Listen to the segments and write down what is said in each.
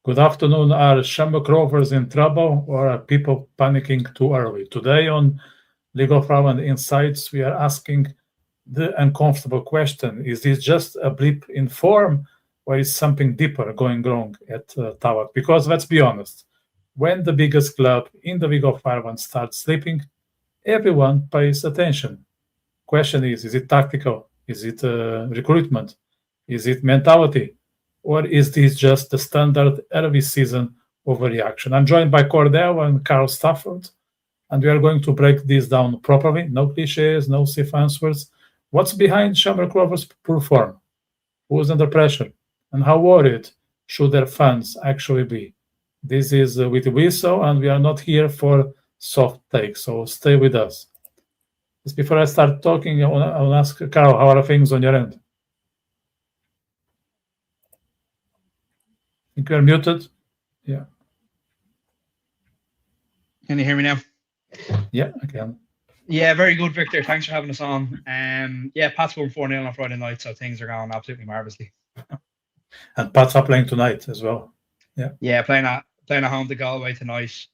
Good afternoon. Are Shamrock Rovers in trouble or are people panicking too early? Today on LOI Insights, we are asking the uncomfortable question. Is this just a blip in form or is something deeper going wrong at Dundalk? Because let's be honest, when the biggest club in the League of Ireland starts slipping, everyone pays attention. Question is it tactical? Is it recruitment? Is it mentality? Or is this just the standard early season overreaction? I'm joined by Cornell and Karl Stafford, and we are going to break this down properly. No cliches, no safe answers. What's behind Shamrock Rovers' poor form? Who's under pressure? And how worried should their fans actually be? This is with Wiso, and we are not here for soft takes, so stay with us. Just before I start talking, I want to ask Karl, how are things on your end? I think you're muted. Yeah. Can you hear me now? Yeah, I can. Yeah, very good, Victor. Thanks for having us on. Pats won 4-0 on Friday night, so things are going absolutely marvellously. And Pats are playing tonight as well. Yeah, playing at home to Galway tonight.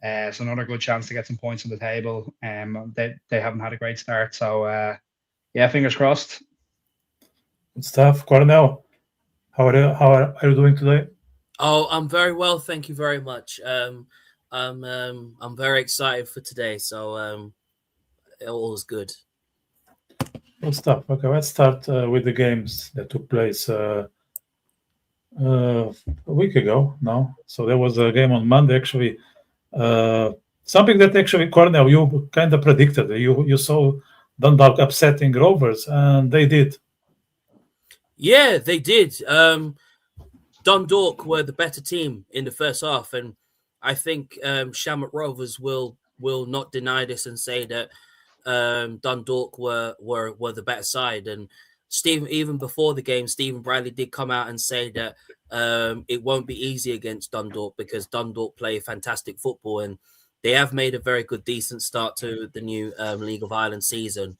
So another good chance to get some points on the table. They haven't had a great start, so fingers crossed. Good stuff. Cornell, how are you doing today? Oh, I'm very well, thank you very much. I'm very excited for today, so all is good. Good stuff. Okay, let's start with the games that took place a week ago now. So there was a game on Monday, actually. Something that actually, Cornell, you kind of predicted. You saw Dundalk upsetting Rovers, and they did. Yeah, they did. Dundalk were the better team in the first half, and I think Shamrock Rovers will not deny this and say that Dundalk were the better side. And even before the game, Stephen Bradley did come out and say that it won't be easy against Dundalk because Dundalk play fantastic football and they have made a very good, decent start to the new League of Ireland season.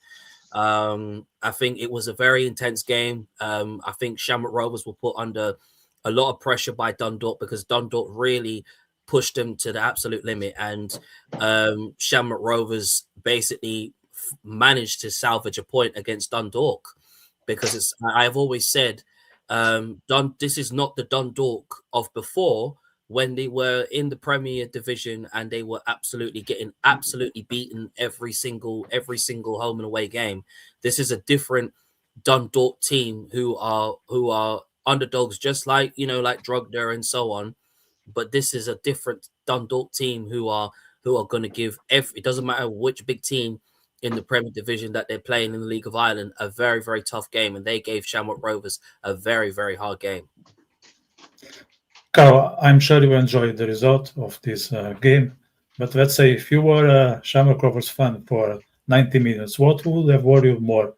I think it was a very intense game. I think Shamrock Rovers were put under a lot of pressure by Dundalk because Dundalk really pushed them to the absolute limit, and Shamrock Rovers basically managed to salvage a point against Dundalk because I've always said this is not the Dundalk of before when they were in the Premier Division and they were getting beaten every single home and away game. This is a different Dundalk team who are underdogs, just like Drogda and so on. But this is a different Dundalk team who are going to give it doesn't matter which big team in the Premier Division that they're playing in the League of Ireland, a very, very tough game, and they gave Shamrock Rovers a very, very hard game. Carl, I'm sure you enjoyed the result of this game, but let's say if you were a Shamrock Rovers fan for 90 minutes, what would have worried you more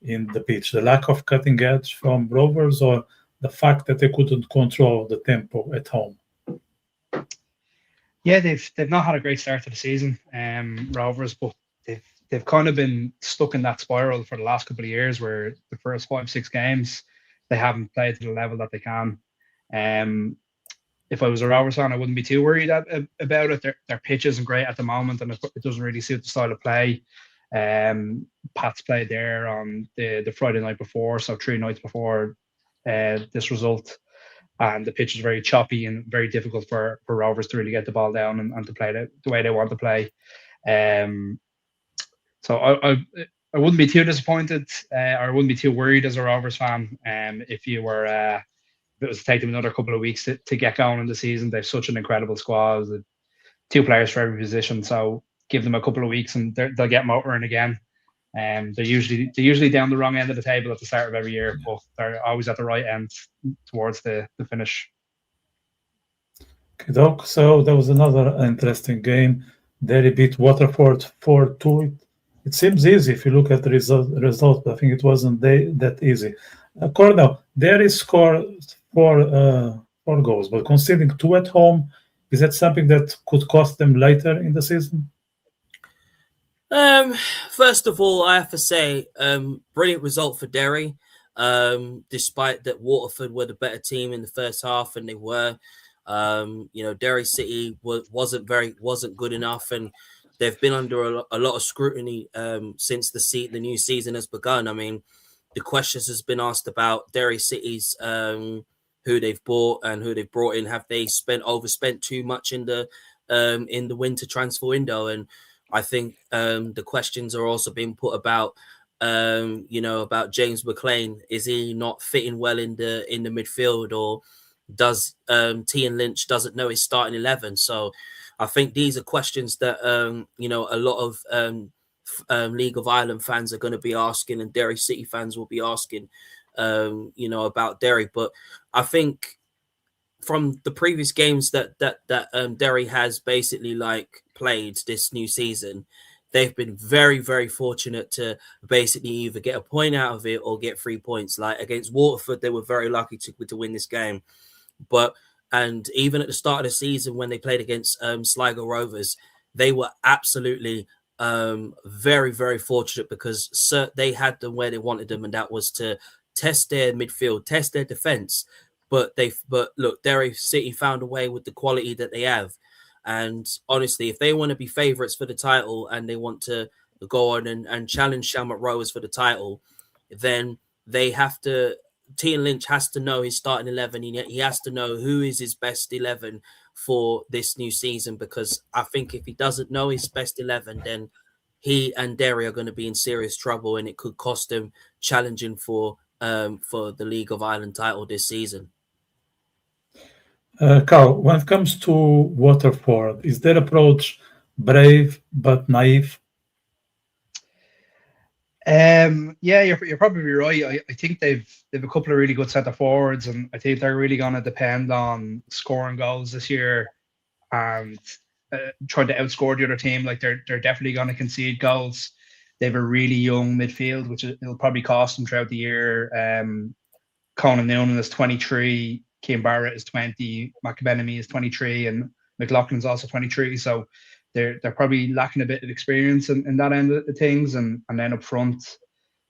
in the pitch? The lack of cutting edge from Rovers or the fact that they couldn't control the tempo at home? Yeah, they've not had a great start to the season, Rovers, but they've kind of been stuck in that spiral for the last couple of years where the first 5-6 games they haven't played to the level that they can. If I was a Rovers fan, I wouldn't be too worried about it. Their pitch isn't great at the moment, and it doesn't really suit the style of play. Pats played there on the Friday night before, so 3 nights before this result, and the pitch is very choppy and very difficult for Rovers to really get the ball down and to play the way they want to play. So I wouldn't be too disappointed, or I wouldn't be too worried as a Rovers fan. If it was to take them another couple of weeks to get going in the season. They've such an incredible squad, 2 players for every position. So give them a couple of weeks and they'll get motoring again. They're usually down the wrong end of the table at the start of every year, but they're always at the right end towards the finish. Okay, Doc. So there was another interesting game. Derry beat Waterford 4-2. It seems easy if you look at the result, but I think it wasn't that easy. Cornell, Derry scored 4 goals, but conceding 2 at home, is that something that could cost them later in the season? First of all, I have to say, brilliant result for Derry. Despite that Waterford were the better team in the first half, and they were. Derry City wasn't good enough, and they've been under a lot of scrutiny since the new season has begun. I mean, the questions has been asked about Derry City's who they've bought and who they've brought in. Have they overspent too much in the winter transfer window? And I think the questions are also being put about about James McLean. Is he not fitting well in the midfield, or does Ian Lynch doesn't know his starting 11? So I think these are questions that a lot of League of Ireland fans are going to be asking, and Derry City fans will be asking about Derry. But I think from the previous games that Derry has basically played this new season, they've been very, very fortunate to basically either get a point out of it or get 3 points. Like against Waterford, they were very lucky to win this game. And even at the start of the season when they played against Sligo Rovers, they were absolutely very, very fortunate because they had them where they wanted them, and that was to test their midfield, test their defense. But look, Derry City found a way with the quality that they have. And honestly, if they want to be favourites for the title and they want to go on and challenge Shamrock Rovers for the title, then they have to. Ian Lynch has to know his starting 11. He has to know who is his best 11 for this new season, because I think if he doesn't know his best 11, then he and Derry are going to be in serious trouble, and it could cost him challenging for the League of Ireland title this season. Karl, when it comes to Waterford, is their approach brave but naive? Yeah, you're probably right. I think they've a couple of really good centre forwards, and I think they're really going to depend on scoring goals this year and trying to outscore the other team. Like they're definitely going to concede goals. They have a really young midfield, which it'll probably cost them throughout the year. Conan Noonan is 23, Keane Barrett is 20, McAbenemy is 23, and McLaughlin's also 23. So they're probably lacking a bit of experience in that end of the things, and then up front,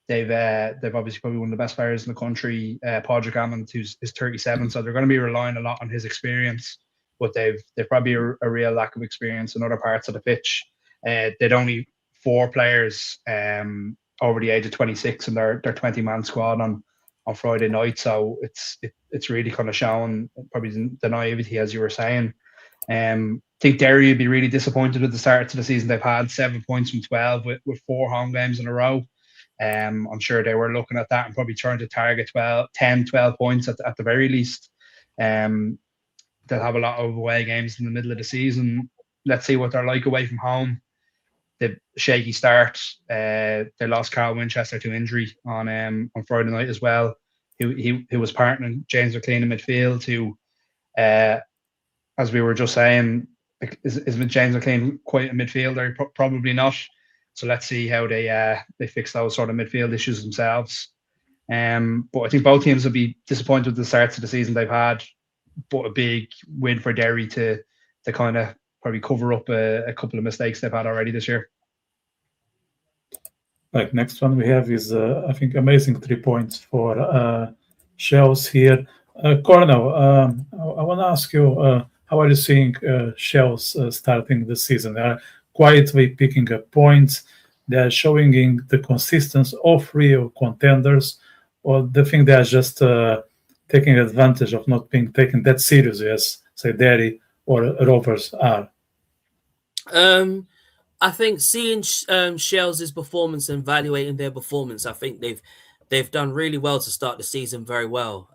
they've obviously probably one of the best players in the country, Padraig Hammond, who's 37. So they're going to be relying a lot on his experience, but they've probably a real lack of experience in other parts of the pitch. They'd only 4 players over the age of 26 in their 20-man squad on Friday night. So it's really kind of showing probably the naivety, as you were saying. I think Derry would be really disappointed with the start to the season. They've had 7 points from 12 with 4 home games in a row. I'm sure they were looking at that and probably trying to target 10, 12 points at the very least. They'll have a lot of away games in the middle of the season. Let's see what they're like away from home. The shaky start. They lost Carl Winchester to injury on Friday night as well. He was partnering James McLean in midfield, who as we were just saying, is James McLean quite a midfielder? Probably not. So let's see how they fix those sort of midfield issues themselves. But I think both teams will be disappointed with the starts of the season they've had, but a big win for Derry to kind of probably cover up a couple of mistakes they've had already this year. Like next one we have is I think amazing 3 points for Shells here. Cornell, I want to ask you, how are you seeing Shells starting the season? They are quietly picking up points. They are showing the consistency of real contenders, or they think they are just taking advantage of not being taken that seriously as, say, Derry or Rovers are? I think seeing Shells' performance and evaluating their performance, I think they've done really well to start the season very well.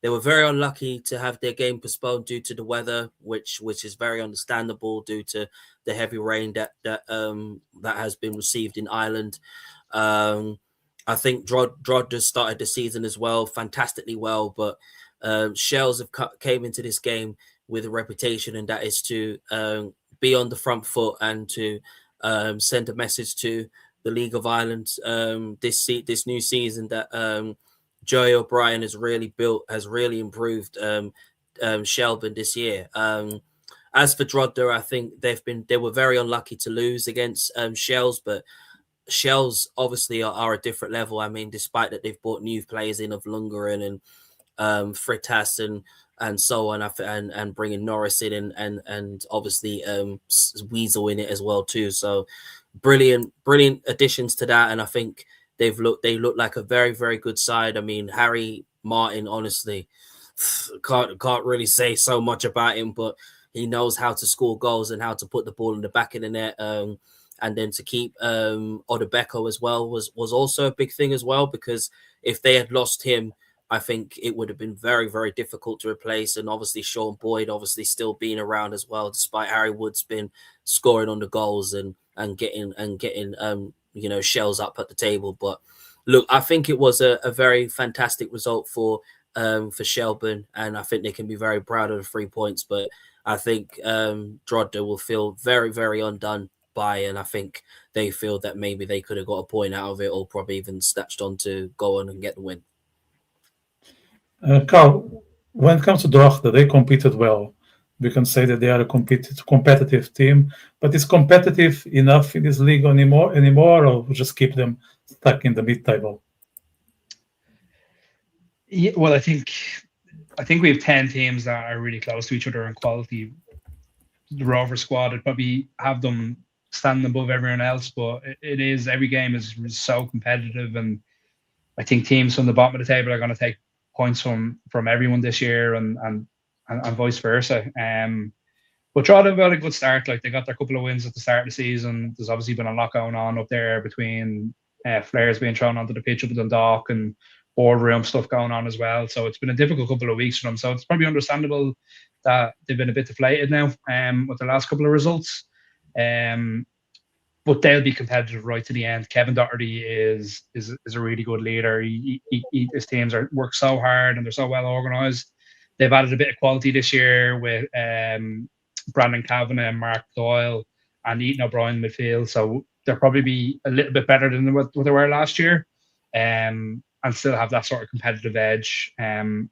They were very unlucky to have their game postponed due to the weather, which is very understandable due to the heavy rain that has been received in Ireland. I think Drod has started the season as well, fantastically well, but Shells have came into this game with a reputation, and that is to be on the front foot and to send a message to the League of Ireland this new season that Joey O'Brien has really improved Shelbourne this year. As for Drodder, I think they were very unlucky to lose against Shells, but Shells obviously are a different level. I mean, despite that they've bought new players in of Lundgren and Fritas and so on, and bringing Norris in and obviously Weasel in it as well too. So brilliant additions to that, and I think they look like a very, very good side. I mean, Harry Martin, honestly, can't really say so much about him, but he knows how to score goals and how to put the ball in the back of the net. And then to keep Odebeko as well was also a big thing as well, because if they had lost him, I think it would have been very, very difficult to replace. And obviously Sean Boyd obviously still being around as well, despite Harry Wood's been scoring on the goals and getting shells up at the table. But look, I think it was a very fantastic result for Shelbourne, and I think they can be very proud of the 3 points. But I think Drogheda will feel very, very undone by, and I think they feel that maybe they could have got a point out of it, or probably even snatched on to go on and get the win. Karl, when it comes to Drogheda, they competed well. We can say that they are a competitive team, but is competitive enough in this league anymore, or just keep them stuck in the mid-table? Yeah, well, I think we have 10 teams that are really close to each other in quality. The Rover squad would probably have them standing above everyone else, but it is, every game is so competitive, and I think teams from the bottom of the table are going to take points from everyone this year, and vice versa. But Drogheda got a good start. Like, they got their couple of wins at the start of the season. There's obviously been a lot going on up there between flares being thrown onto the pitch up at Dundalk and boardroom stuff going on as well. So it's been a difficult couple of weeks for them. So it's probably understandable that they've been a bit deflated now with the last couple of results. But they'll be competitive right to the end. Kevin Doherty is a really good leader. His teams work so hard and they're so well organised. They've added a bit of quality this year with Brandon Kavanagh and Mark Doyle and Ethan O'Brien in midfield. So they'll probably be a little bit better than what they were last year, and still have that sort of competitive edge.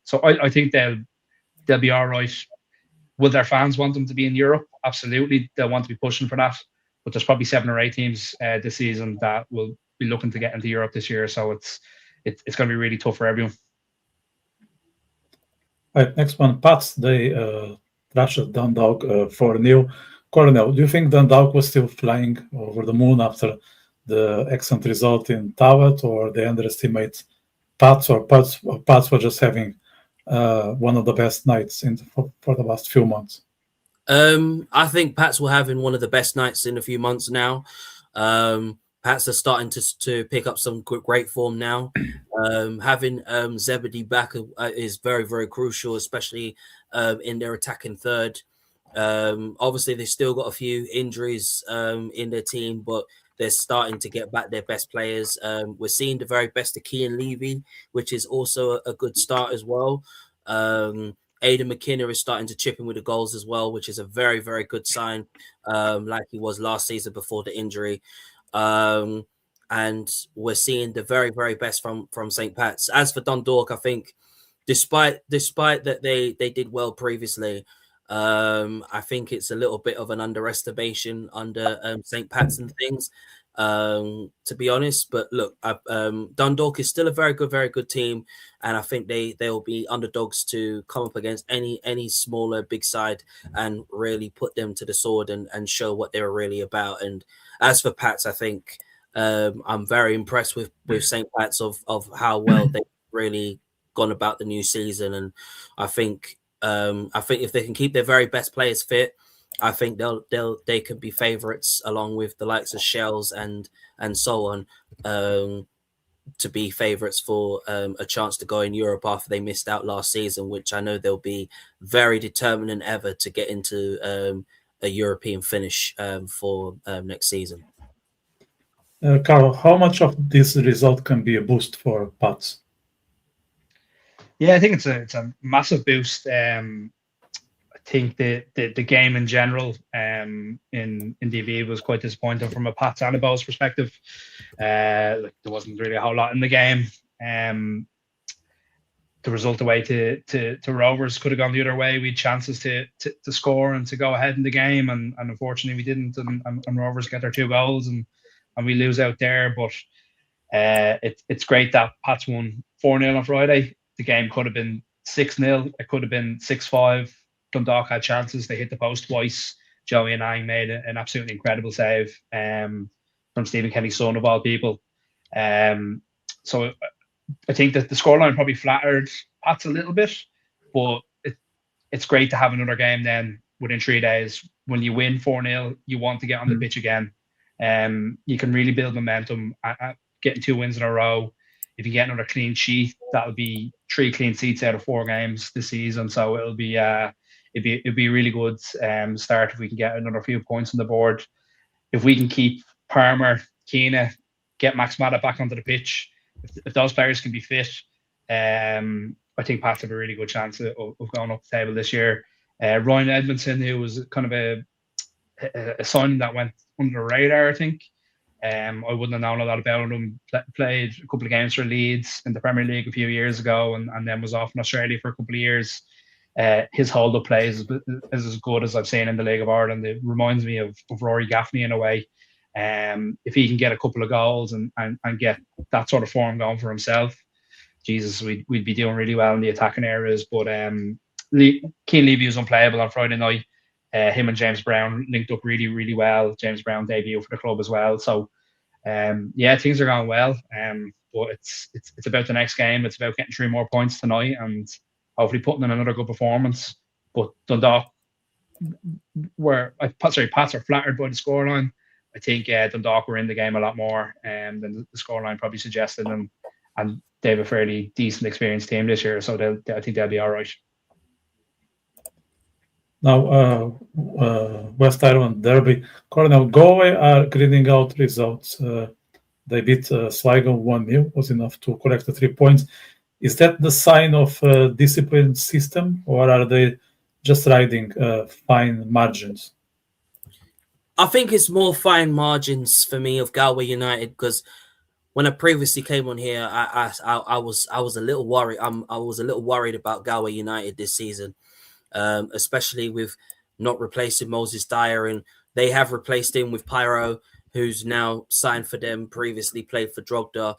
So I think they'll be all right. Will their fans want them to be in Europe? Absolutely, they'll want to be pushing for that. But there's probably 7 or 8 teams this season that will be looking to get into Europe this year. So it's going to be really tough for everyone. Right, next one, Pats. They thrashed Dundalk 4-0. Cornell, do you think Dundalk was still flying over the moon after the excellent result in Tawet, or they underestimate Pats, or Pats were just having one of the best nights for the last few months? I think Pats were having one of the best nights in a few months now. Pats are starting to pick up some great form now. Having Zebedee back is very, very crucial, especially in their attacking third. Obviously, they've still got a few injuries in their team, but they're starting to get back their best players. We're seeing the very best of Kean Levy, which is also a good start as well. Aidan McKinnon is starting to chip in with the goals as well, which is a very, very good sign, like he was last season before the injury. And we're seeing the very, very best from St. Pat's. As for Dundalk, I think despite that they did well previously, I think it's a little bit of an underestimation under St. Pat's and things, to be honest. But look, Dundalk is still a very good team, and I think they'll be underdogs to come up against any smaller big side and really put them to the sword and show what they're really about. And as for Pats, I think I'm very impressed with St. Pat's of how well they've really gone about the new season, and I think if they can keep their very best players fit, I think they could be favourites along with the likes of Shells and so on, to be favourites for a chance to go in Europe after they missed out last season, which I know they'll be very determined than ever to get into a European finish for next season. Karl, how much of this result can be a boost for Pats? Yeah, I think it's a massive boost. I think the game in general in DV was quite disappointing from a Pats and a Bows perspective. There wasn't really a whole lot in the game. The result away to Rovers could have gone the other way. We had chances to score and to go ahead in the game, and unfortunately we didn't. And Rovers get their 2 goals and we lose out there. But it's great that Pats won 4-0 on Friday. The game could have been 6-0. It could have been 6-5. Dundalk had chances. They hit the post twice. Joey and I made an absolutely incredible save from Stephen Kenny's son, of all people. So I think that the scoreline probably flattered Pats a little bit, but it's great to have another game then within 3 days. When you win 4-0, you want to get on the pitch again. You can really build momentum at getting 2 wins in a row. If you get another clean sheet, that'll be 3 clean sheets out of 4 games this season. So it'll be a really good start if we can get another few points on the board. If we can keep Palmer, Keena, get Max Mata back onto the pitch, if those players can be fit, I think Pats have a really good chance of going up the table this year. Ryan Edmondson, who was kind of a signing that went under the radar, I think. I wouldn't have known a lot about him. Played a couple of games for Leeds in the Premier League a few years ago, and then was off in Australia for a couple of years. His hold-up play is as good as I've seen in the League of Ireland. It reminds me of Rory Gaffney in a way. If he can get a couple of goals and get that sort of form going for himself, Jesus, we'd be doing really well in the attacking areas. But Keane Levy was unplayable on Friday night. Him and James Brown linked up really, really well. James Brown debut for the club as well. So, things are going well. But it's about the next game. It's about getting 3 more points tonight and hopefully putting in another good performance. But Dundalk, Pats are flattered by the scoreline. I think Dundalk were in the game a lot more than the scoreline probably suggested, and they have a fairly decent, experienced team this year, so I think they'll be all right. Now, West Ireland derby. Cornell Galway are grinding out results. They beat Sligo 1-0, was enough to collect the 3 points. Is that the sign of a disciplined system, or are they just riding fine margins? I think it's more fine margins for me of Galway United, because when I previously came on here, I was a little worried. I was a little worried about Galway United this season, especially with not replacing Moses Dyer, and they have replaced him with Pyro, who's now signed for them. Previously played for Drogda,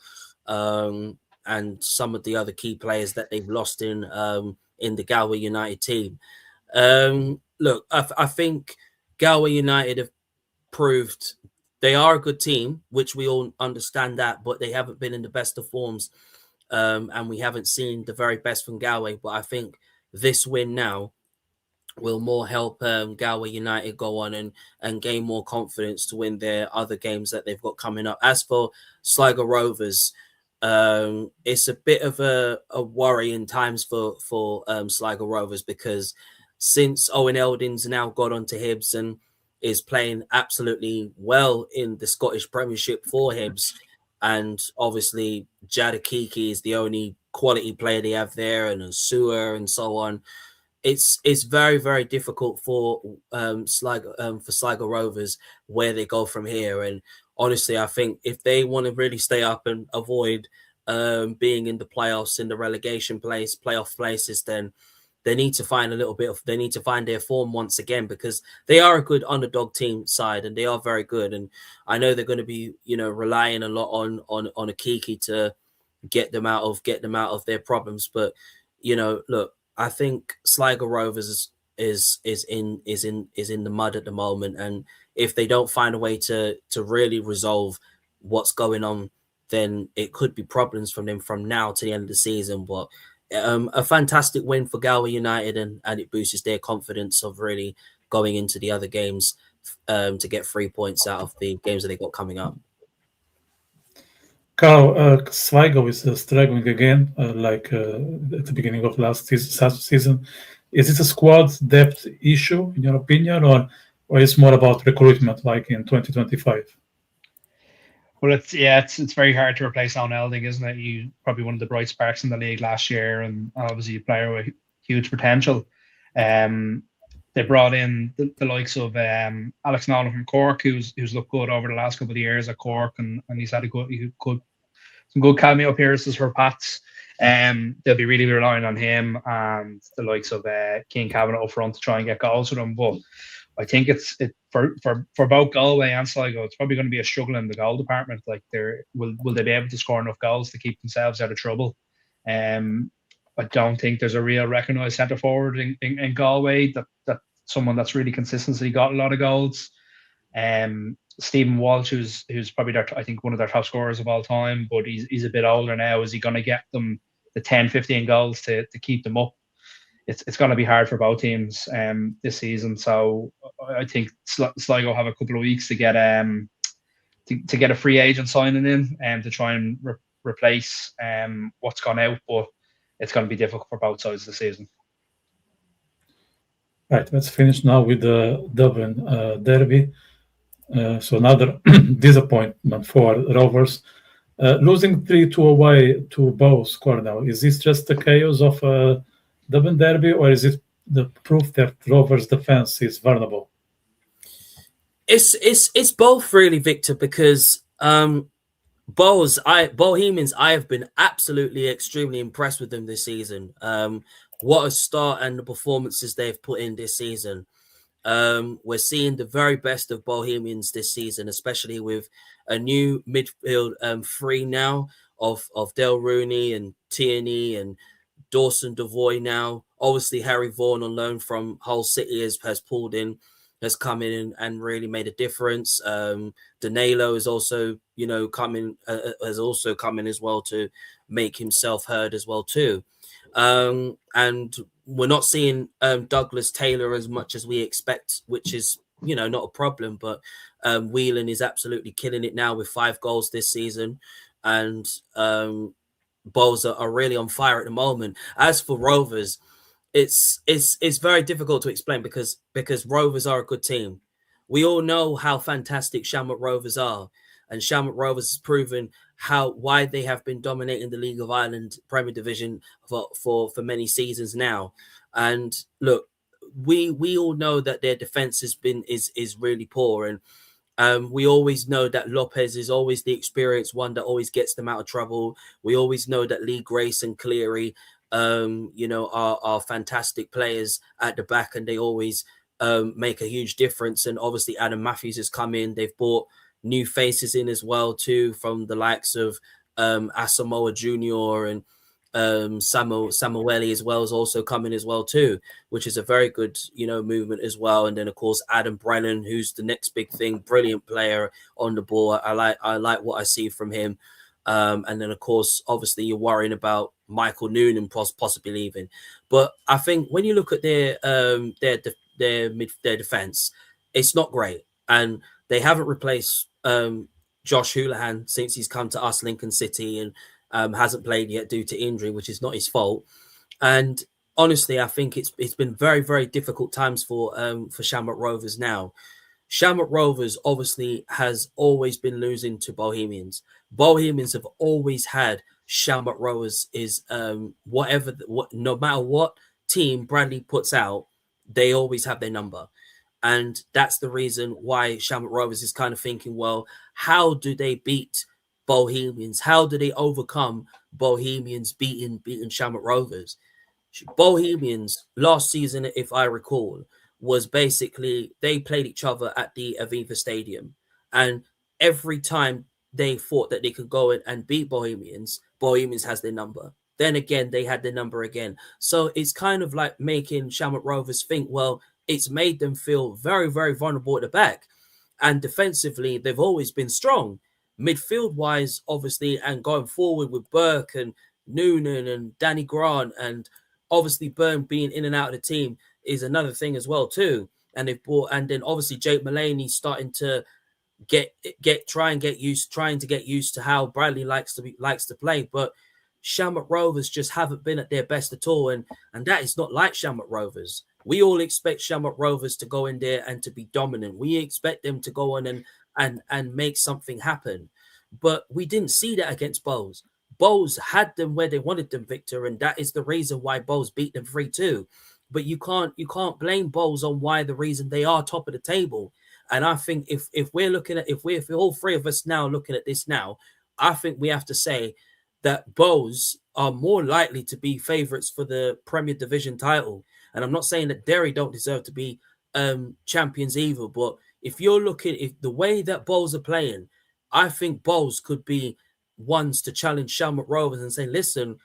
and some of the other key players that they've lost in the Galway United team. Look, I think Galway United have proved they are a good team, which we all understand that, but they haven't been in the best of forms, and we haven't seen the very best from Galway. But I think this win now will more help Galway United go on and gain more confidence to win their other games that they've got coming up. As for Sligo Rovers, it's a bit of a worry in times for Sligo Rovers, because since Owen Eldon's now got onto Hibs and is playing absolutely well in the Scottish Premiership for Hibs, and obviously Jadakiki is the only quality player they have there, and Sewer and so on. It's very, very difficult for Sligo Rovers where they go from here. And honestly, I think if they want to really stay up and avoid being in the playoffs, in the relegation playoff places, then they need to find they need to find their form once again, because they are a good underdog team side and they are very good. And I know they're going to be, relying a lot on Akiki to get them out of their problems. But, look, I think Sligo Rovers is in the mud at the moment, and if they don't find a way to really resolve what's going on, then it could be problems from them from now to the end of the season. But a fantastic win for Galway United, and it boosts their confidence of really going into the other games to get 3 points out of the games that they got coming up. Karl, Sligo is struggling again, like at the beginning of last season. Is it a squad depth issue, in your opinion, or is it more about recruitment, like in 2025? Well, it's very hard to replace Owen Elding, isn't it? You probably one of the bright sparks in the league last year, and obviously a player with huge potential. They brought in the likes of Alex Nolan from Cork, who's looked good over the last couple of years at Cork, and he's had some good cameo appearances for Pats. They'll be really relying on him and the likes of Keane Kavanagh up front to try and get goals for them. But I think for both Galway and Sligo, it's probably going to be a struggle in the goal department. Like, will they be able to score enough goals to keep themselves out of trouble? I I don't think there's a real recognised centre forward in Galway that someone that's really consistently got a lot of goals. Stephen Walsh, who's probably I think one of their top scorers of all time, but he's a bit older now. Is he going to get them the 10, 15 goals to keep them up? It's going to be hard for both teams this season. So I think Sligo have a couple of weeks to get to get a free agent signing in to try and replace what's gone out, but it's going to be difficult for both sides of the season. Right, let's finish now with the Dublin derby. So another disappointment for Rovers. Losing 3-2 away to both Cornell. Is this just the chaos of Dublin derby, or is it the proof that Rovers' defense is vulnerable? It's both really, Victor, because Bohemians, I have been absolutely extremely impressed with them this season. What a start and the performances they've put in this season. We're seeing the very best of Bohemians this season, especially with a new midfield three now of Del Rooney and Tierney and Dawson Devoy now. Obviously, Harry Vaughan on loan from Hull City has pulled in, has come in and really made a difference. Danilo is also, has also come in as well to make himself heard as well too. And we're not seeing Douglas Taylor as much as we expect, which is, not a problem. But Whelan is absolutely killing it now with 5 goals this season. And Bows are really on fire at the moment. As for Rovers, it's very difficult to explain because Rovers are a good team. We all know how fantastic Shamrock Rovers are, and Shamrock Rovers has proven why they have been dominating the League of Ireland Premier Division for many seasons now. And look, we all know that their defense is really poor, and we always know that Lopez is always the experienced one that always gets them out of trouble. We always know that Lee Grace and Cleary are fantastic players at the back, and they always make a huge difference. And obviously Adam Matthews has come in. They've brought new faces in as well too, from the likes of Asamoah Jr. and Samueli as well as also coming as well too, which is a very good movement as well. And then of course Adam Brennan, who's the next big thing, brilliant player on the ball. I like what I see from him. And then of course obviously you're worrying about Michael Noonan possibly leaving, but I think when you look at their defense, it's not great, and they haven't replaced Josh Houlihan since he's come to us, Lincoln City, and hasn't played yet due to injury, which is not his fault. And honestly, I think it's been very, very difficult times for Shamrock Rovers now. Shamrock Rovers obviously has always been losing to Bohemians. Bohemians have always had Shamrock Rovers is no matter what team Bradley puts out, they always have their number. And that's the reason why Shamrock Rovers is kind of thinking, well, how do they beat Bohemians? How do they overcome Bohemians beating Shamrock Rovers? Bohemians last season, if I recall, was basically they played each other at the Aviva Stadium, and every time they thought that they could go in and beat Bohemians has their number. Then again, they had their number again. So it's kind of like making Shamrock Rovers think, well, it's made them feel very, very vulnerable at the back. And defensively, they've always been strong. Midfield-wise, obviously, and going forward with Burke and Noonan and Danny Grant, and obviously Byrne being in and out of the team is another thing as well too. And then obviously Jake Mulaney starting to trying to get used to how Bradley likes to play. But Shamrock Rovers just haven't been at their best at all, and that is not like Shamrock Rovers. We all expect Shamrock Rovers to go in there and to be dominant. We expect them to go on and make something happen. But we didn't see that against Bows. Bows had them where they wanted them, Victor, and that is the reason why Bows beat them 3-2. But you can't blame Bows on why the reason they are top of the table. And I think if all three of us now looking at this now, I think we have to say that Bows are more likely to be favourites for the Premier Division title. And I'm not saying that Derry don't deserve to be champions either, but if you're looking at the way that Bows are playing, I think Bows could be ones to challenge Shamrock Rovers and say, listen,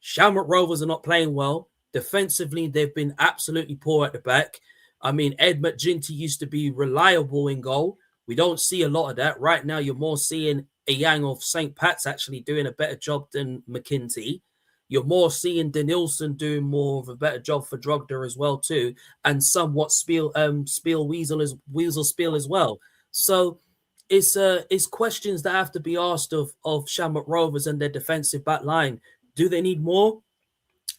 Shamrock Rovers are not playing well. Defensively, they've been absolutely poor at the back. I mean, Ed McGinty used to be reliable in goal. We don't see a lot of that. Right now, you're more seeing a Yang of St. Pat's actually doing a better job than McKinsey. You're more seeing Denilson doing more of a better job for Drogda as well too, and somewhat Spiel Spiel as well. So it's questions that have to be asked of Shamrock Rovers and their defensive back line. Do they need more?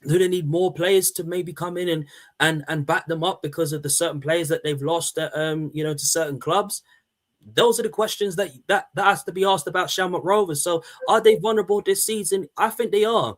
Do they need more players to maybe come in and back them up because of the certain players that they've lost at, to certain clubs? Those are the questions that has to be asked about Shamrock Rovers. So are they vulnerable this season? I think they are.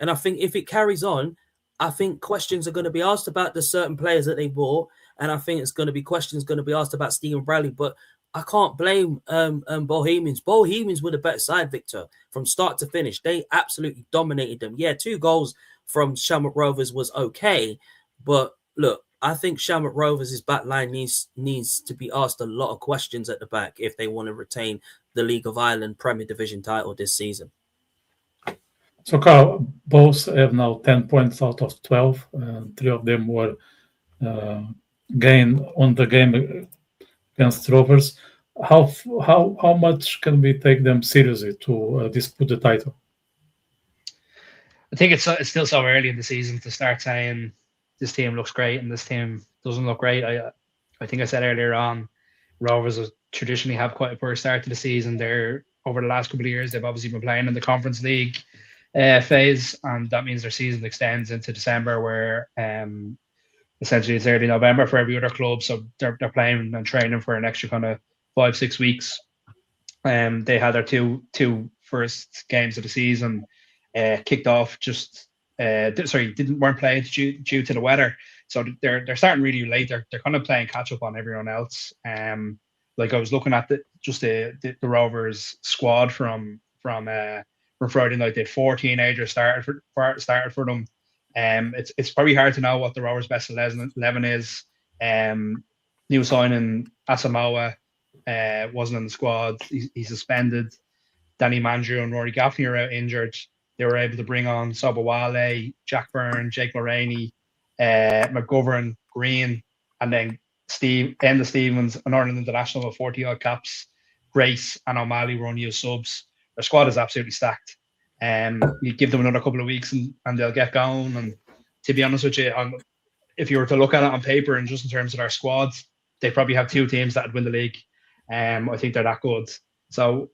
And I think if it carries on, I think questions are going to be asked about the certain players that they bought. And I think it's going to be questions going to be asked about Stephen Bradley. But I can't blame Bohemians. Bohemians were the better side, Victor, from start to finish. They absolutely dominated them. Yeah, 2 goals from Shamrock Rovers was okay. But look, I think Shamrock Rovers' back line needs to be asked a lot of questions at the back if they want to retain the League of Ireland Premier Division title this season. So, Karl, both have now 10 points out of 12. 3 of them were gained on the game against Rovers. How much can we take them seriously to dispute the title? I think it's still so early in the season to start saying this team looks great and this team doesn't look great. I think I said earlier on, Rovers traditionally have quite a poor start to the season. They're over the last couple of years, they've obviously been playing in the Conference League phase, and that means their season extends into December, where essentially it's early November for every other club. So they're playing and training for an extra kind of 5-6 weeks. They had their two first games of the season kicked off weren't playing due to the weather. So they're starting really late. They're kind of playing catch up on everyone else. Like I was looking at the Rovers squad from Friday night. They had 4 teenagers started for them. It's probably hard to know what the Rovers' best 11 is. New signing Asamoah wasn't in the squad. He's suspended. Danny Mandrew and Rory Gaffney are out injured. They were able to bring on Sobowale, Jack Byrne, Jake Mulroney, McGovern, Green, and then Enda Stevens, an Ireland international with 40-odd caps. Grace and O'Malley were unused subs. Their squad is absolutely stacked. You give them another couple of weeks and they'll get going. And to be honest with you, if you were to look at it on paper and just in terms of their squads, they probably have 2 teams that would win the league. I think they're that good. So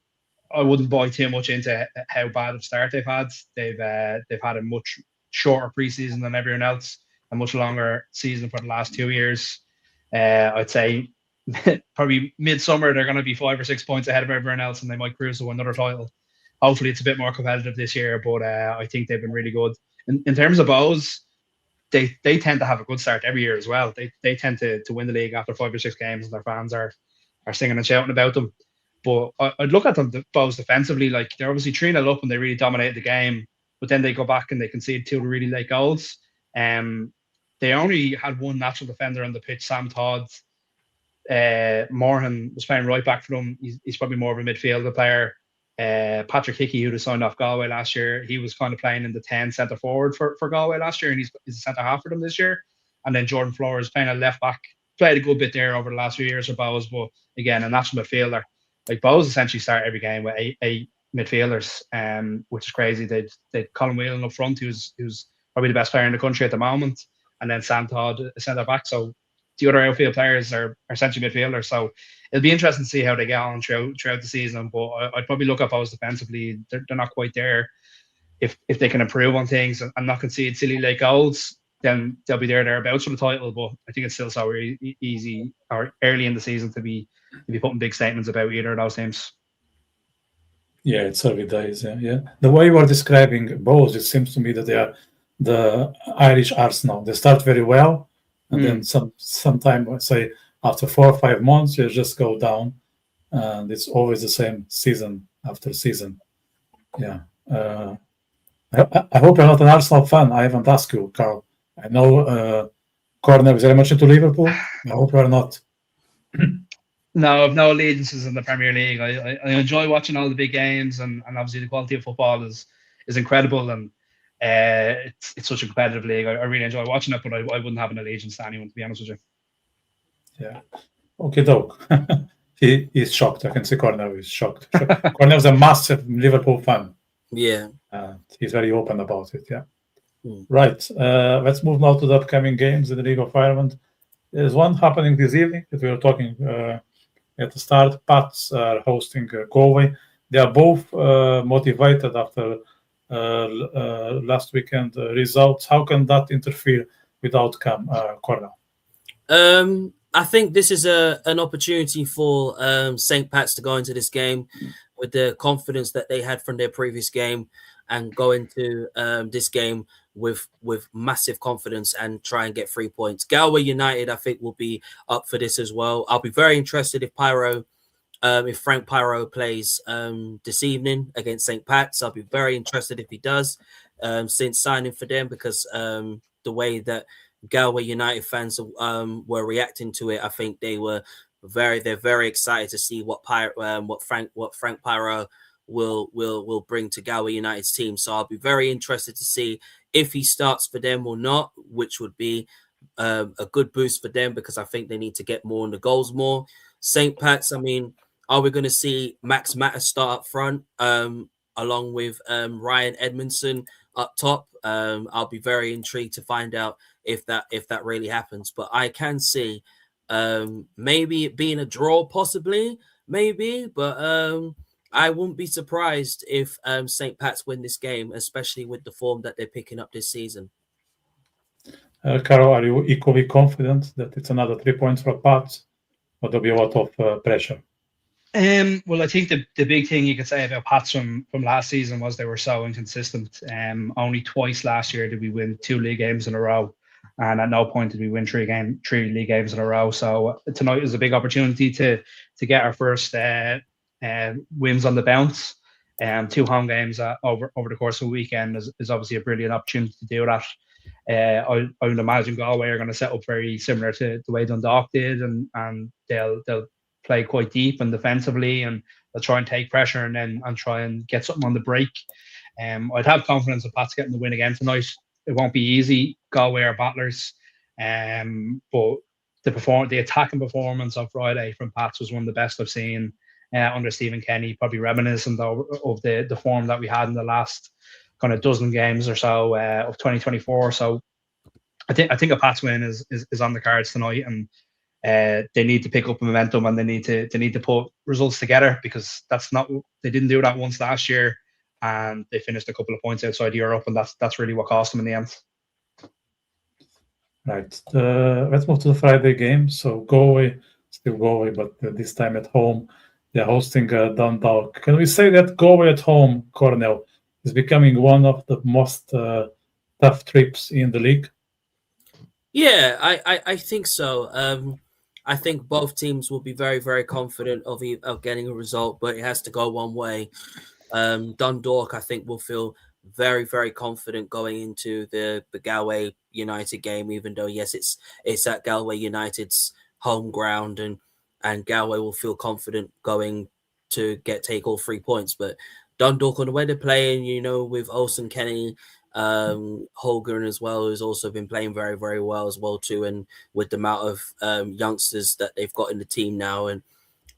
I wouldn't buy too much into how bad of a start they've had. They've had a much shorter preseason than everyone else, a much longer season for the last 2 years. I'd say probably midsummer they're going to be 5 or 6 points ahead of everyone else, and they might cruise to another title. Hopefully it's a bit more competitive this year, but I think they've been really good. In terms of Bows, they tend to have a good start every year as well. They tend to win the league after 5 or 6 games, and their fans are singing and shouting about them. But I'd look at them, Bows, defensively. Like, they're obviously 3-0 up and they really dominated the game, but then they go back and they concede 2 really late goals. They only had 1 natural defender on the pitch, Sam Todd. Morhan was playing right back for them. He's probably more of a midfielder player. Patrick Hickey, who was signed off Galway last year, he was kind of playing in the 10 centre forward for Galway last year, and he's a centre half for them this year. And then Jordan Flores playing a left back, played a good bit there over the last few years for Bows, but again, a natural midfielder. Like, Bows essentially start every game with eight midfielders, which is crazy. They'd Colin Whelan up front, who's probably the best player in the country at the moment, and then Sam Todd, a centre back. So the other outfield players are essentially midfielders. So it'll be interesting to see how they get on throughout the season. But I'd probably look at Bows defensively. They're not quite there. If they can improve on things and not concede silly late goals, then they'll be thereabouts for the title. But I think it's still so easy or early in the season to be putting big statements about either of those teams. Yeah, it's early days. Yeah. The way you are describing Bows, it seems to me that they are the Irish Arsenal. They start very well, and then sometime, let's say, after 4 or 5 months, you just go down, and it's always the same season after season. Yeah. I hope you're not an Arsenal fan. I haven't asked you, Karl. I know Cornell is very much into Liverpool. I hope you are not. No, I've no allegiances in the Premier League. I enjoy watching all the big games, and obviously the quality of football is incredible. And It's such a competitive league. I really enjoy watching it, but I wouldn't have an allegiance to anyone, to be honest with you. Yeah. Okay, Doug. He's shocked. I can see Cornell is shocked. Cornell's a massive Liverpool fan. Yeah. He's very open about it. Yeah. Mm. Right. Let's move now to the upcoming games in the League of Ireland. There's one happening this evening that we were talking at the start. Pats are hosting Galway. They are both motivated after last weekend results. How can that interfere with outcome, Cornell? I think this is an opportunity for St. Pat's to go into this game with the confidence that they had from their previous game and go into this game with massive confidence and try and get 3 points. Galway United, I think, will be up for this as well. I'll be very interested if Frank Pyro plays this evening against St. Pat's. I'll be very interested if he does since signing for them, because the way that Galway United fans were reacting to it, I think they're very excited to see what Frank Pyro will bring to Galway United's team. So I'll be very interested to see if he starts for them or not, which would be a good boost for them, because I think they need to get more on the goals more. St. Pat's, I mean, are we going to see Max Matter start up front along with Ryan Edmondson up top? I'll be very intrigued to find out if that really happens. But I can see maybe it being a draw, possibly, maybe. But I wouldn't be surprised if St. Pat's win this game, especially with the form that they're picking up this season. Carol, are you equally confident that it's another 3 points for Pats, or there'll be a lot of pressure? Well, I think the big thing you could say about Pats from last season was they were so inconsistent. Only twice last year did we win 2 league games in a row, and at no point did we win 3 league games in a row. So tonight is a big opportunity to get our first wins on the bounce. 2 home games over the course of a weekend is obviously a brilliant opportunity to do that. I would imagine Galway are going to set up very similar to the way Dundalk did, and they'll play quite deep and defensively, and they'll try and take pressure and try and get something on the break. I'd have confidence of Pats getting the win again tonight. It won't be easy. Galway are battlers, but the attacking performance on Friday from Pats was one of the best I've seen under Stephen Kenny, probably reminiscent of the form that we had in the last kind of dozen games or so of 2024. So I think a Pats win is on the cards tonight, and they need to pick up momentum, and they need to put results together, because they didn't do that once last year, and they finished a couple of points outside Europe, and that's really what cost them in the end. Right. Let's move to the Friday game. So Galway, still Galway, but this time at home, they're hosting Dundalk. Can we say that Galway at home, Cornell, is becoming one of the most tough trips in the league? Yeah, I think so. I think both teams will be very, very confident of getting a result, but it has to go one way. Dundalk, I think, will feel very, very confident going into the Galway United game, even though, yes, it's at Galway United's home ground, and Galway will feel confident going to take all 3 points. But Dundalk, on the way they're playing, with Olsen Kenny, Holger as well, who's also been playing very, very well as well too, and with the amount of youngsters that they've got in the team now, and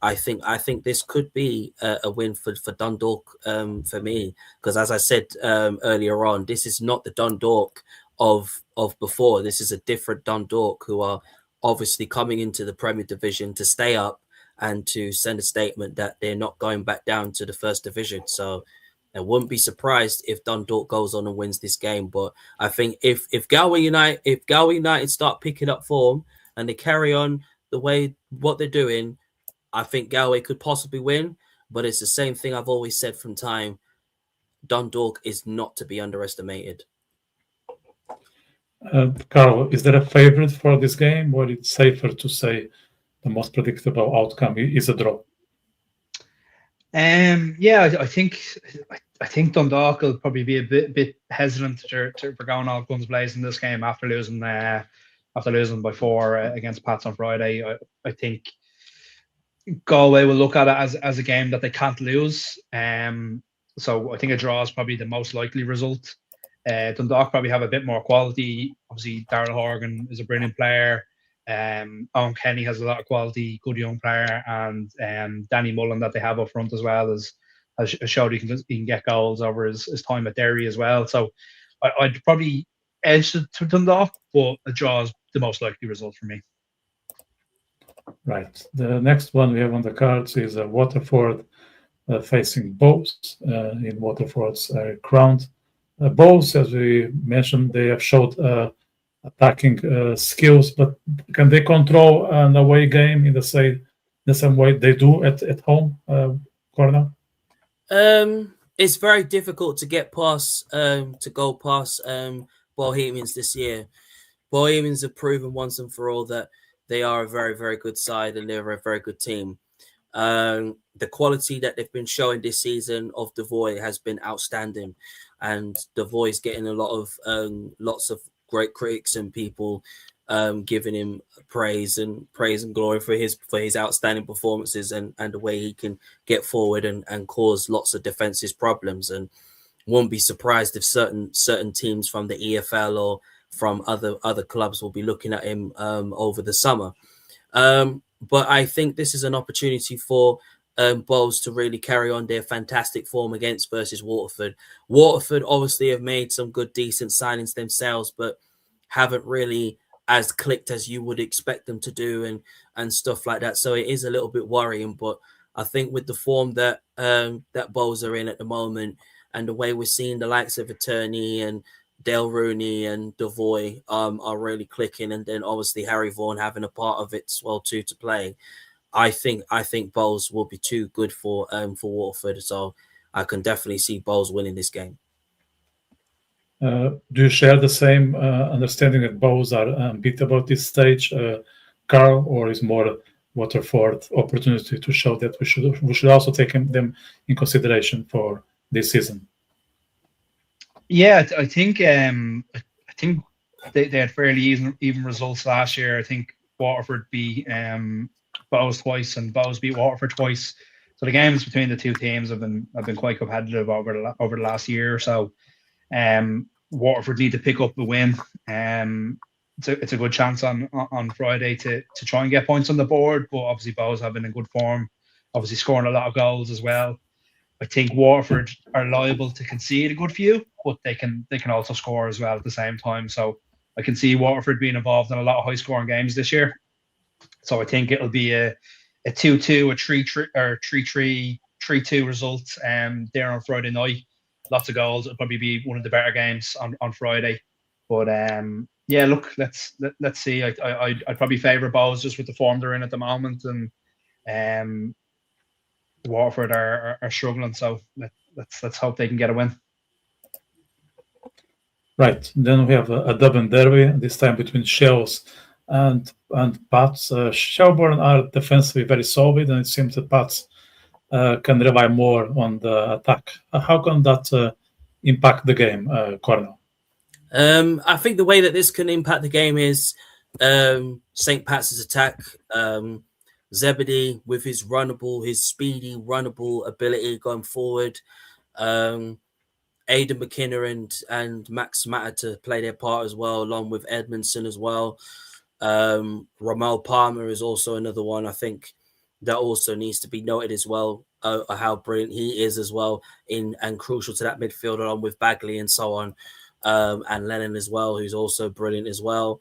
I think this could be a win for Dundalk for me, because as I said earlier on, this is not the Dundalk of before. This is a different Dundalk, who are obviously coming into the Premier Division to stay up and to send a statement that they're not going back down to the First Division. So I wouldn't be surprised if Dundalk goes on and wins this game. But I think if Galway United start picking up form and they carry on what they're doing, I think Galway could possibly win. But it's the same thing I've always said from time. Dundalk is not to be underestimated. Carl, is there a favorite for this game, or it's safer to say the most predictable outcome is a draw? Yeah, I think Dundalk will probably be a bit hesitant for going all guns blazing this game after losing by 4 against Pats on Friday. I think Galway will look at it as a game that they can't lose. So I think a draw is probably the most likely result. Dundalk probably have a bit more quality. Obviously, Daryl Horgan is a brilliant player. Owen Kenny has a lot of quality, good young player, and Danny Mullen that they have up front as well has showed he can get goals over his time at Derry as well. So I'd probably edge to Dundalk, but a draw is the most likely result for me. Right. The next one we have on the cards is Waterford facing Bows in Waterford's ground. Bows, as we mentioned, they have showed attacking skills, but can they control an away game in the same way they do at home, Cornell? It's very difficult to get past to go past Bohemians this year. Bohemians have proven once and for all that they are a very, very good side and they're a very good team. The quality that they've been showing this season of Devoy has been outstanding, and Devoy's getting a lot of lots of great critics and people giving him praise and glory for his outstanding performances and the way he can get forward and cause lots of defensive problems. And won't be surprised if certain teams from the EFL or from other clubs will be looking at him over the summer. But I think this is an opportunity for Bows to really carry on their fantastic form versus Waterford. Waterford obviously have made some good, decent signings themselves, but haven't really as clicked as you would expect them to do and stuff like that. So it is a little bit worrying, but I think with the form that Bows are in at the moment and the way we're seeing the likes of Attorney and Dale Rooney and Devoy are really clicking, and then obviously Harry Vaughan having a part of it as well too to play. I think Bowles will be too good for Waterford, so I can definitely see Bowles winning this game. Do you share the same understanding that Bowles are unbeatable at this stage, Karl, or is more Waterford opportunity to show that we should also take them in consideration for this season? Yeah, I think they had fairly even results last year. I think Waterford beat Bowes twice and Bowes beat Waterford twice. So the games between the two teams have been quite competitive over the last year or so. Waterford need to pick up the win. It's a good chance on Friday to try and get points on the board. But obviously Bowes have been in good form, obviously scoring a lot of goals as well. I think Waterford are liable to concede a good few, but they can also score as well at the same time. So I can see Waterford being involved in a lot of high scoring games this year. So I think it'll be a 2-2, a 3-3 or 3-3, 3-2 result there on Friday night. Lots of goals. It'll probably be one of the better games on Friday. But yeah, look, let's see. I'd probably favour Bowes just with the form they're in at the moment, and Waterford are struggling. So let's hope they can get a win. Right. Then we have a Dublin derby, this time between Shells and Pats. Shelbourne are defensively very solid, and it seems that Pats can rely more on the attack. How can that impact the game, Cornell? I think the way that this can impact the game is St. Pat's attack. Zebedee with his speedy runnable ability going forward. Aidan McKinnon and Max Matter to play their part as well, along with Edmondson as well. Romel Palmer is also another one. I think that also needs to be noted as well, how brilliant he is as well and crucial to that midfield, along with Bagley and so on, and Lennon as well, who's also brilliant as well.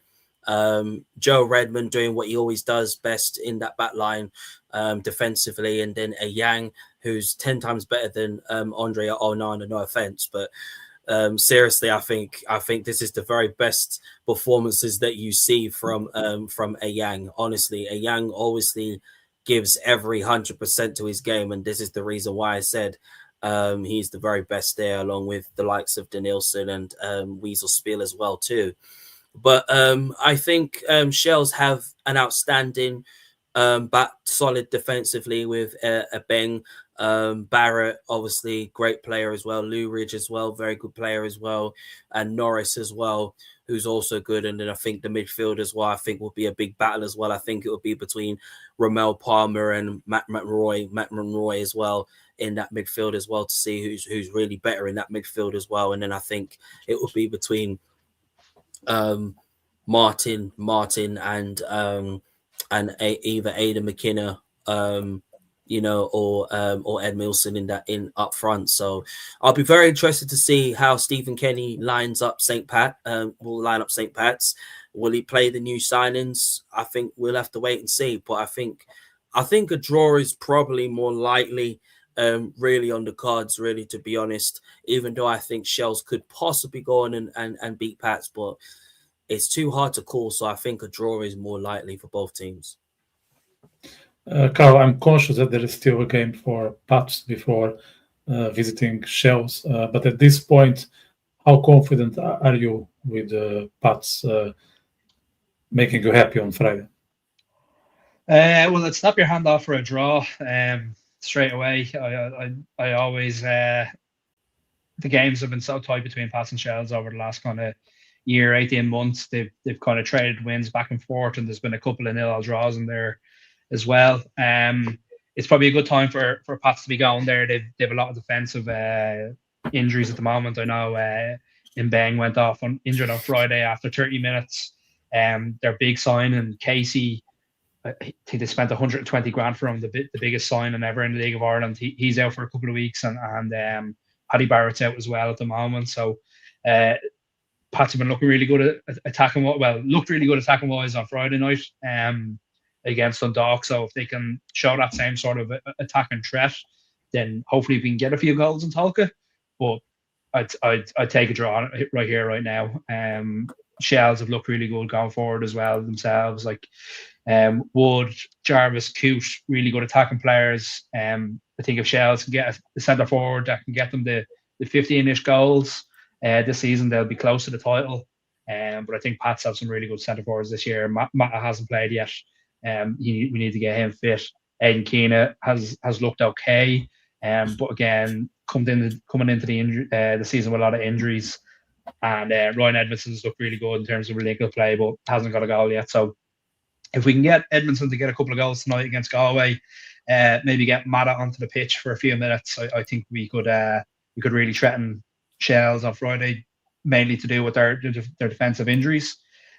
Joe Redmond doing what he always does best in that back line defensively, and then a Yang who's 10 times better than Andre Onana, no offense, but seriously, I think this is the very best performances that you see from a Yang. Honestly, a Yang obviously gives every 100% to his game, and this is the reason why I said he's the very best there, along with the likes of Danielson and Weasel Spiel as well too. But I think Shells have an outstanding back, solid defensively with Beng. Barrett, obviously, great player as well. Lou Ridge as well, very good player as well. And Norris as well, who's also good. And then I think the midfield as well, I think will be a big battle as well. I think it will be between Romel Palmer and Matt Monroy as well. in that midfield as well to see who's really better in that midfield as well. And then I think it would be between Martin and either Aidan McKenna, or Ed Milson in up front. So I'll be very interested to see how Stephen Kenny lines up will line up St. Pat's. Will he play the new signings? I think we'll have to wait and see. But I think a draw is probably more likely, really on the cards, really, to be honest, even though I think Shells could possibly go on and beat Pats, but it's too hard to call. So I think a draw is more likely for both teams. Karl, I'm conscious that there is still a game for Pats before visiting Shells, but at this point, how confident are you with Pats making you happy on Friday? Well, let's snap your hand off for a draw straight away. I always the games have been so tight between Pats and Shells over the last kind of year, 18 months. They've kind of traded wins back and forth, and there's been a couple of 0-0 draws in there as well. It's probably a good time for Pats to be going there. They've a lot of defensive injuries at the moment. I know Mbang went off injured on Friday after 30 minutes. Their big signing, Casey, I think they spent 120 grand for him, the biggest signing ever in the League of Ireland. He's out for a couple of weeks, and Paddy Barrett's out as well at the moment. So Pats have been looking really good at attacking. Looked really good attacking wise on Friday night against Dundalk. So if they can show that same sort of attacking threat, then hopefully we can get a few goals in Tolka. But I'd take a draw right here, right now. Shells have looked really good going forward as well themselves. Like Wood, Jarvis, Coote, really good attacking players. I think if Shells can get a centre forward that can get them the 15-ish goals this season, they'll be close to the title. But I think Pats have some really good centre forwards this year. Mata hasn't played yet. We need to get him fit. Aidan Keena has looked okay, but again, coming into the season with a lot of injuries. And Ryan Edmondson's looked really good in terms of relinquished play, but hasn't got a goal yet. So if we can get Edmondson to get a couple of goals tonight against Galway, maybe get Mata onto the pitch for a few minutes, I think we could really threaten Shells on Friday, mainly to do with their defensive injuries.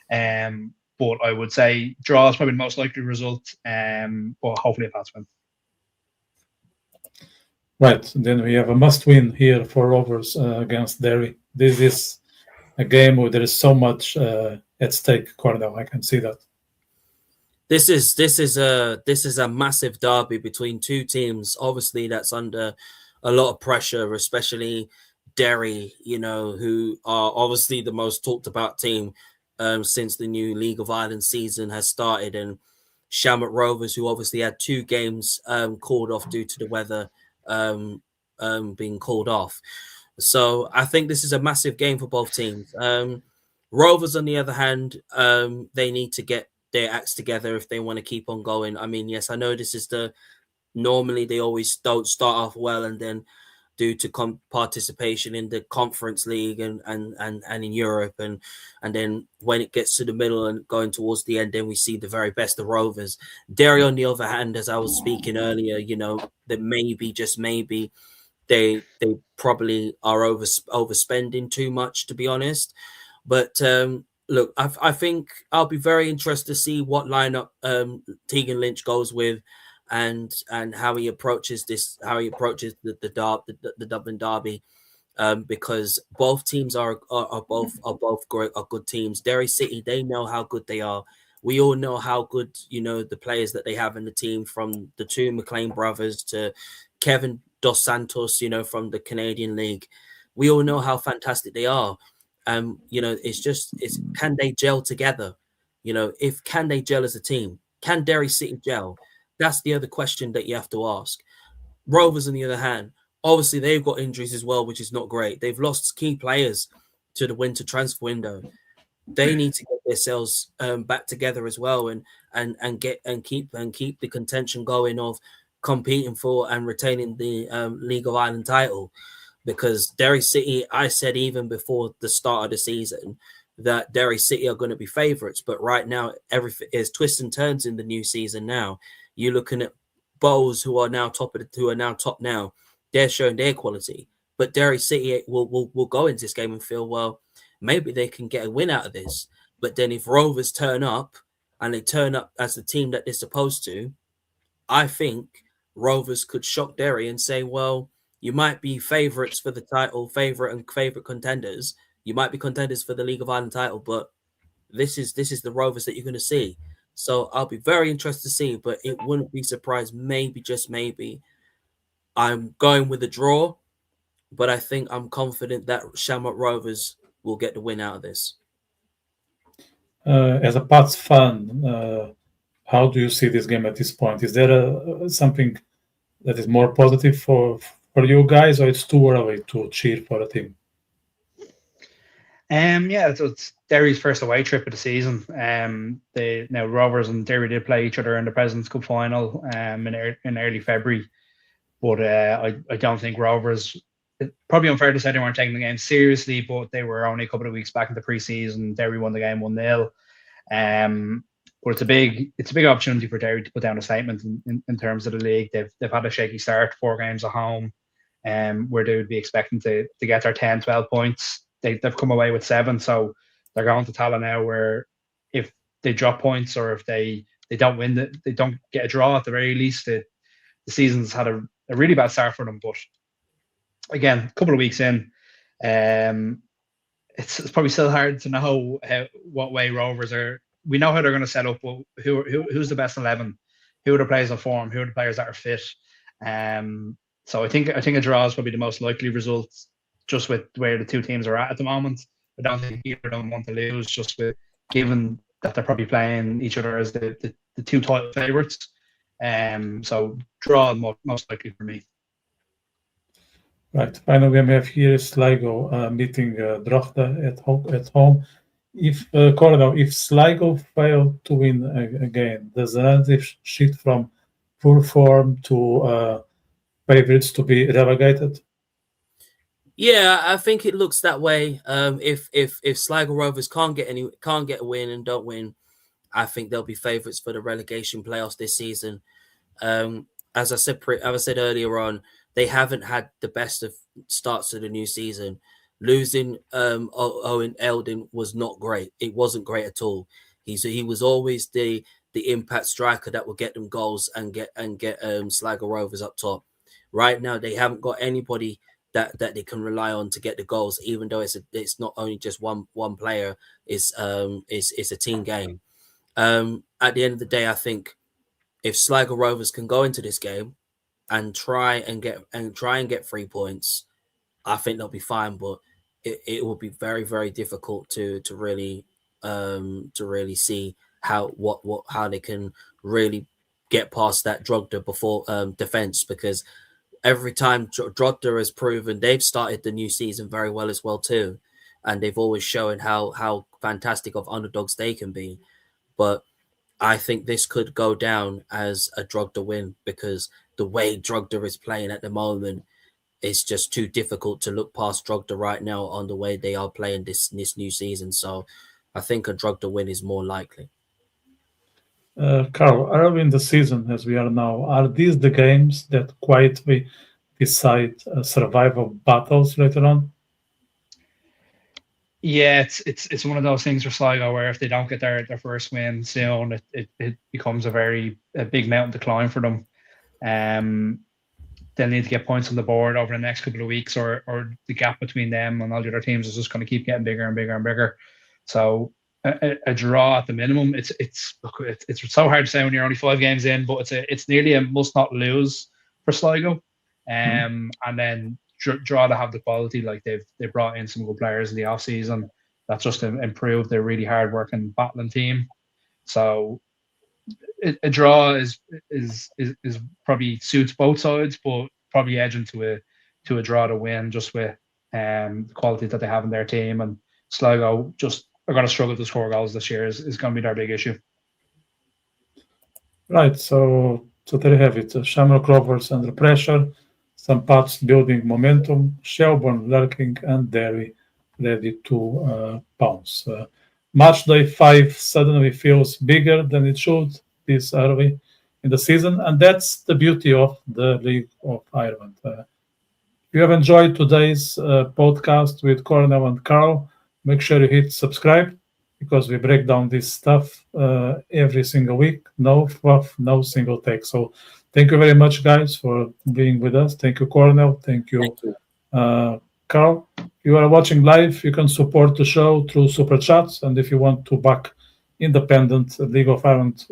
But I would say draw is probably the most likely result, but hopefully a Pats win. Right, then we have a must-win here for Rovers against Derry. This is a game where there is so much at stake, Cornell. I can see that. This is a massive derby between two teams. Obviously, that's under a lot of pressure, especially Derry, who are obviously the most talked about team since the new League of Ireland season has started, and Shamrock Rovers, who obviously had 2 games called off due to the weather being called off. So I think this is a massive game for both teams. Rovers, on the other hand, they need to get their acts together if they want to keep on going. I mean, yes, I know this is normally they always don't start off well, and then due to participation in the Conference League and in Europe, and then when it gets to the middle and going towards the end, then we see the very best of Rovers. Derry, on the other hand, as I was speaking earlier, that maybe, just maybe, they probably are overspending too much, to be honest. But look, I think I'll be very interested to see what lineup Tegan Lynch goes with, and how he approaches the Dublin Derby, because both teams are good teams. Derry City, they know how good they are. We all know how good the players that they have in the team, from the 2 McLean brothers to Kevin Dos Santos, from the Canadian League. We all know how fantastic they are. It's can they gel together? Can they gel as a team? Can Derry City gel? That's the other question that you have to ask. Rovers, on the other hand, obviously they've got injuries as well, which is not great. They've lost key players to the winter transfer window. They need to get themselves back together as well, and keep the contention going of competing for and retaining the League of Ireland title. Because Derry City, I said even before the start of the season that Derry City are going to be favourites, but right now everything is twists and turns in the new season. Now you're looking at Bowes, who are now top now. they're showing their quality. But Derry City will go into this game and feel, well, maybe they can get a win out of this. But then if Rovers turn up and they turn up as the team that they're supposed to, I think Rovers could shock Derry and say, well, you might be favourites for the title, favourite contenders. You might be contenders for the League of Ireland title, but this is the Rovers that you're going to see. So I'll be very interested to see, but it wouldn't be surprised, maybe, just maybe. I'm going with a draw, but I think I'm confident that Shamrock Rovers will get the win out of this. As a Pats fan, how do you see this game at this point? Is there something that is more positive for you guys, or it's too early to cheer for a team? Yeah, it's Derry's first away trip of the season. Rovers and Derry did play each other in the President's Cup final in early February, but I don't think Rovers. It's probably unfair to say they weren't taking the game seriously, but they were only a couple of weeks back in the pre-season. Derry won the game 1-0. But it's a big opportunity for Derry to put down a statement in terms of the league. They've had a shaky start, 4 games at home, where they would be expecting to get their 10, 12 points. They've come away with 7, so they're going to Tala now, where if they drop points or if they don't win, they don't get a draw at the very least. The season's had a really bad start for them. But again, a couple of weeks in, it's probably still hard to know what way Rovers are. We know how they're going to set up. Well, who's the best 11? Who are the players in form? Who are the players that are fit? So I think a draw is probably the most likely result, just with where the two teams are at the moment. I don't think either of them want to lose, just with given that they're probably playing each other as the two title favourites. So draw most likely for me. Right. Finally, we have here Sligo meeting Drogheda at home. If Cornell, if Sligo fail to win again, does the narrative shift from poor form to favourites to be relegated? Yeah, I think it looks that way. If Sligo Rovers can't get a win and don't win, I think they'll be favourites for the relegation playoffs this season. As I said earlier on, they haven't had the best of starts to the new season. Losing Owen Eldon was not great. It wasn't great at all. He was always the impact striker that will get them goals and get Sligo Rovers up top. Right now, they haven't got anybody that they can rely on to get the goals, even though it's not only just one player. It's a team game. At the end of the day, I think if Sligo Rovers can go into this game and try and get 3 points, I think they'll be fine. But it will be very, very difficult to really see how they can really get past that Drogheda before defense, because every time Drogheda has proven they've started the new season very well as well too, and they've always shown how fantastic of underdogs they can be. But I think this could go down as a Drogheda win, because the way Drogheda is playing at the moment, it's just too difficult to look past Drogheda right now on the way they are playing this new season. So I think a Drogheda win is more likely. Karl, early in the season, as we are now, are these the games that quietly decide survival battles later on? Yeah, it's one of those things for Sligo where if they don't get their first win soon, it becomes a big mountain to climb for them. They'll need to get points on the board over the next couple of weeks, or the gap between them and all the other teams is just going to keep getting bigger and bigger and bigger. So a draw at the minimum. It's so hard to say when you're only 5 games in, but it's nearly a must not lose for Sligo. And then draw to have the quality. Like they've brought in some good players in the off season that's just improved their really hard working battling team. So a draw is probably suits both sides, but probably edging to a draw to win, just with the quality that they have in their team. And Sligo just are going to struggle to score goals this year is going to be their big issue. Right. So there you have it. Shamrock Rovers under pressure. Some Pats building momentum, Shelbourne lurking, and Derry ready to pounce. Match day 5 suddenly feels bigger than it should this early in the season, and that's the beauty of the League of Ireland. you have enjoyed today's podcast with Cornell and Karl, make sure you hit subscribe, because we break down this stuff every single week. No fluff, no single take. So thank you very much, guys, for being with us. Thank you, Cornell. Thank you. Karl. If you are watching live, you can support the show through Super Chats. And if you want to back independent League of Ireland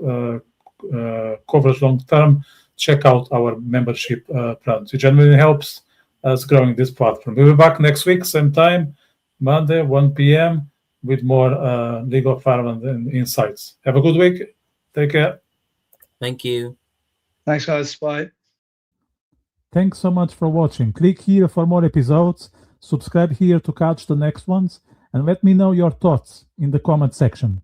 coverage long term, check out our membership plans. It genuinely helps us growing this platform. We'll be back next week, same time, Monday, 1 p.m., with more League of Ireland and insights. Have a good week. Take care. Thank you. Thanks, guys. Bye. Thanks so much for watching. Click here for more episodes. Subscribe here to catch the next ones. And let me know your thoughts in the comment section.